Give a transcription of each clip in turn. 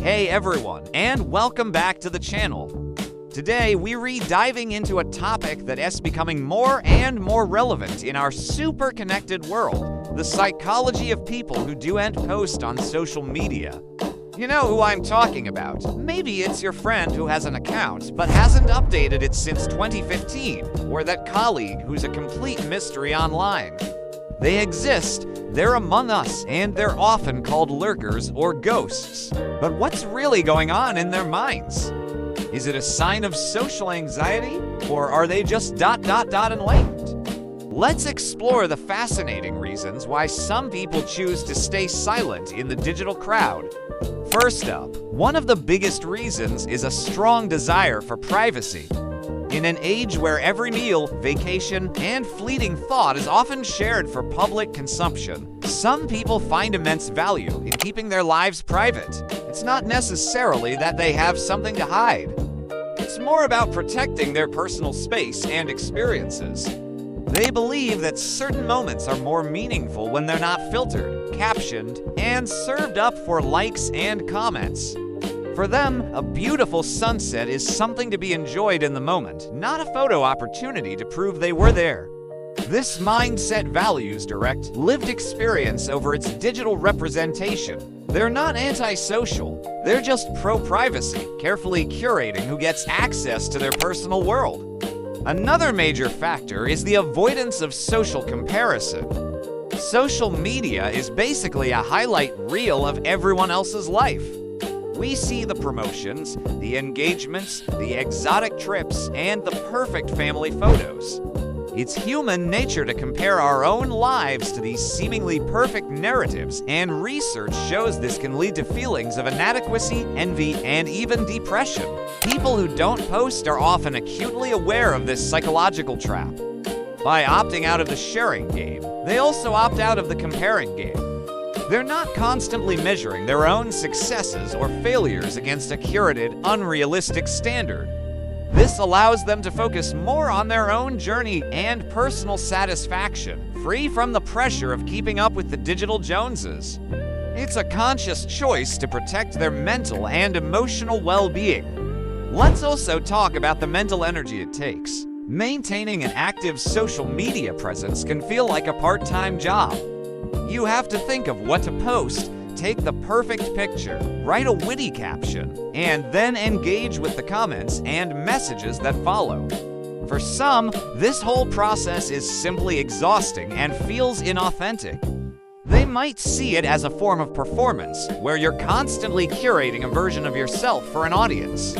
Hey everyone, and welcome back to the channel. Today we're diving into a topic that is becoming more and more relevant in our super connected world, the psychology of people who do and post on social media. You know who I'm talking about. Maybe it's your friend who has an account but hasn't updated it since 2015, or that colleague who's a complete mystery online. They exist, they're among us, and they're often called lurkers or ghosts. But what's really going on in their minds? Is it a sign of social anxiety, or are they just enlightened? Let's explore the fascinating reasons why some people choose to stay silent in the digital crowd. First up, one of the biggest reasons is a strong desire for privacy. In an age where every meal, vacation, and fleeting thought is often shared for public consumption, some people find immense value in keeping their lives private. It's not necessarily that they have something to hide. It's more about protecting their personal space and experiences. They believe that certain moments are more meaningful when they're not filtered, captioned, and served up for likes and comments. For them, a beautiful sunset is something to be enjoyed in the moment, not a photo opportunity to prove they were there. This mindset values direct, lived experience over its digital representation. They're not antisocial, they're just pro-privacy, carefully curating who gets access to their personal world. Another major factor is the avoidance of social comparison. Social media is basically a highlight reel of everyone else's life. We see the promotions, the engagements, the exotic trips, and the perfect family photos. It's human nature to compare our own lives to these seemingly perfect narratives, and research shows this can lead to feelings of inadequacy, envy, and even depression. People who don't post are often acutely aware of this psychological trap. By opting out of the sharing game, they also opt out of the comparing game. They're not constantly measuring their own successes or failures against a curated, unrealistic standard. This allows them to focus more on their own journey and personal satisfaction, free from the pressure of keeping up with the digital Joneses. It's a conscious choice to protect their mental and emotional well-being. Let's also talk about the mental energy it takes. Maintaining an active social media presence can feel like a part-time job. You have to think of what to post, take the perfect picture, write a witty caption, and then engage with the comments and messages that follow. For some, this whole process is simply exhausting and feels inauthentic. They might see it as a form of performance, where you're constantly curating a version of yourself for an audience.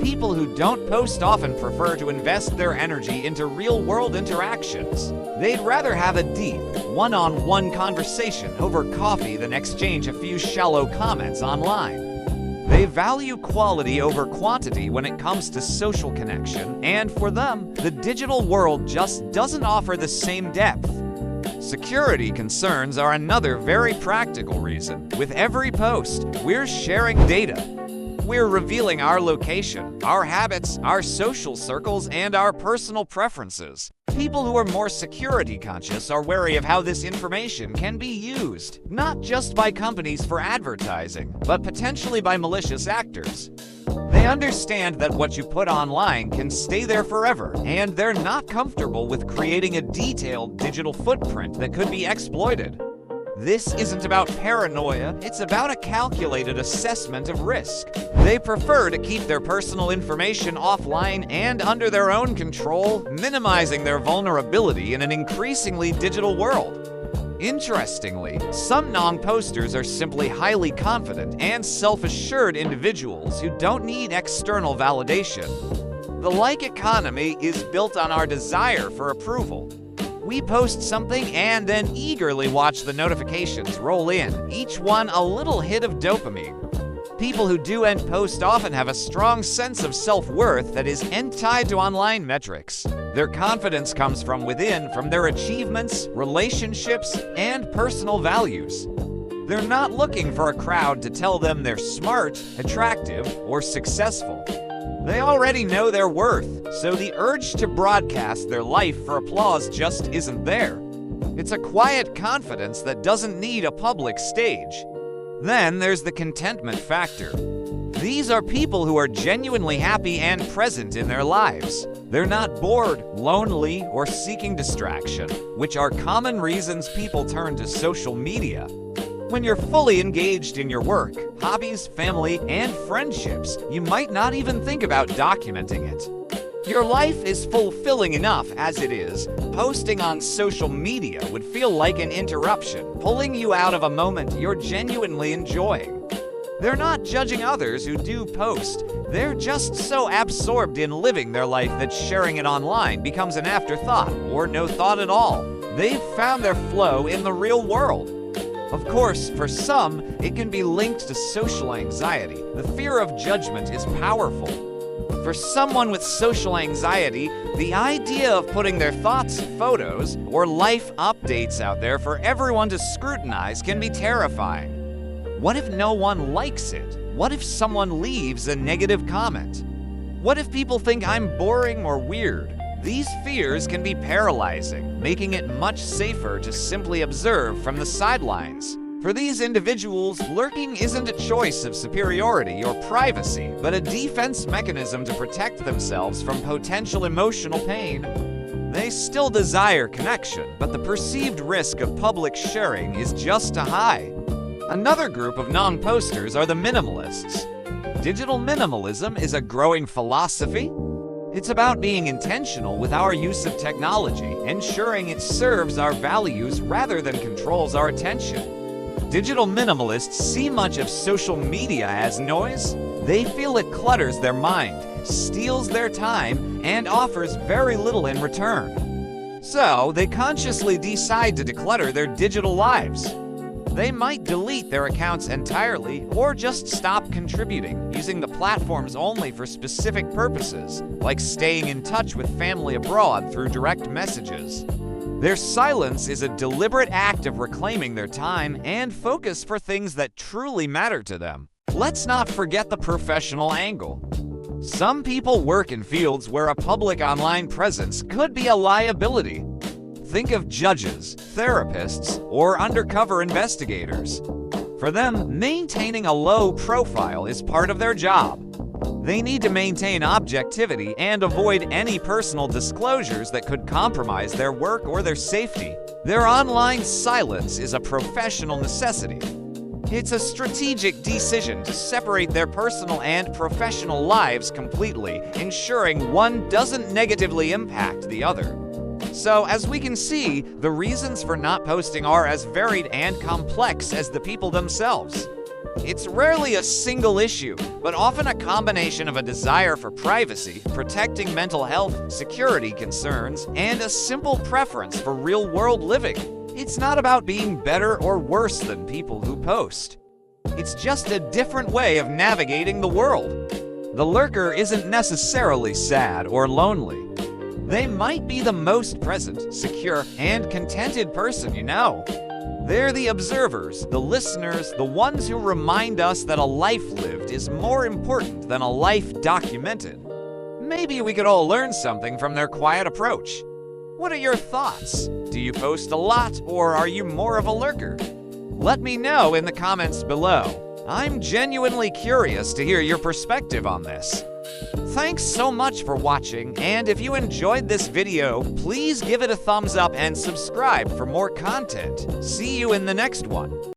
People who don't post often prefer to invest their energy into real-world interactions. They'd rather have a deep, one-on-one conversation over coffee than exchange a few shallow comments online. They value quality over quantity when it comes to social connection, and for them, the digital world just doesn't offer the same depth. Security concerns are another very practical reason. With every post, we're sharing data. We're revealing our location, our habits, our social circles, and our personal preferences. People who are more security conscious are wary of how this information can be used, not just by companies for advertising, but potentially by malicious actors. They understand that what you put online can stay there forever, and they're not comfortable with creating a detailed digital footprint that could be exploited. This isn't about paranoia, it's about a calculated assessment of risk. They prefer to keep their personal information offline and under their own control, minimizing their vulnerability in an increasingly digital world. Interestingly, some non-posters are simply highly confident and self-assured individuals who don't need external validation. The like economy is built on our desire for approval. We post something and then eagerly watch the notifications roll in, each one a little hit of dopamine. People who do and post often have a strong sense of self-worth that is tied to online metrics. Their confidence comes from within, from their achievements, relationships, and personal values. They're not looking for a crowd to tell them they're smart, attractive, or successful. They already know their worth, so the urge to broadcast their life for applause just isn't there. It's a quiet confidence that doesn't need a public stage. Then there's the contentment factor. These are people who are genuinely happy and present in their lives. They're not bored, lonely, or seeking distraction, which are common reasons people turn to social media. When you're fully engaged in your work, hobbies, family, and friendships, you might not even think about documenting it. Your life is fulfilling enough as it is. Posting on social media would feel like an interruption, pulling you out of a moment you're genuinely enjoying. They're not judging others who do post. They're just so absorbed in living their life that sharing it online becomes an afterthought or no thought at all. They've found their flow in the real world. Of course, for some, it can be linked to social anxiety. The fear of judgment is powerful. For someone with social anxiety, the idea of putting their thoughts, photos, or life updates out there for everyone to scrutinize can be terrifying. What if no one likes it? What if someone leaves a negative comment? What if people think I'm boring or weird? These fears can be paralyzing, making it much safer to simply observe from the sidelines. For these individuals, lurking isn't a choice of superiority or privacy, but a defense mechanism to protect themselves from potential emotional pain. They still desire connection, but the perceived risk of public sharing is just too high. Another group of non-posters are the minimalists. Digital minimalism is a growing philosophy. It's about being intentional with our use of technology, ensuring it serves our values rather than controls our attention. Digital minimalists see much of social media as noise. They feel it clutters their mind, steals their time, and offers very little in return. So, they consciously decide to declutter their digital lives. They might delete their accounts entirely or just stop contributing, using the platforms only for specific purposes, like staying in touch with family abroad through direct messages. Their silence is a deliberate act of reclaiming their time and focus for things that truly matter to them. Let's not forget the professional angle. Some people work in fields where a public online presence could be a liability. Think of judges, therapists, or undercover investigators. For them, maintaining a low profile is part of their job. They need to maintain objectivity and avoid any personal disclosures that could compromise their work or their safety. Their online silence is a professional necessity. It's a strategic decision to separate their personal and professional lives completely, ensuring one doesn't negatively impact the other. So, as we can see, the reasons for not posting are as varied and complex as the people themselves. It's rarely a single issue, but often a combination of a desire for privacy, protecting mental health, security concerns, and a simple preference for real-world living. It's not about being better or worse than people who post. It's just a different way of navigating the world. The lurker isn't necessarily sad or lonely. They might be the most present, secure, and contented person you know. They're the observers, the listeners, the ones who remind us that a life lived is more important than a life documented. Maybe we could all learn something from their quiet approach. What are your thoughts? Do you post a lot, or are you more of a lurker? Let me know in the comments below. I'm genuinely curious to hear your perspective on this. Thanks so much for watching, and if you enjoyed this video, please give it a thumbs up and subscribe for more content. See you in the next one.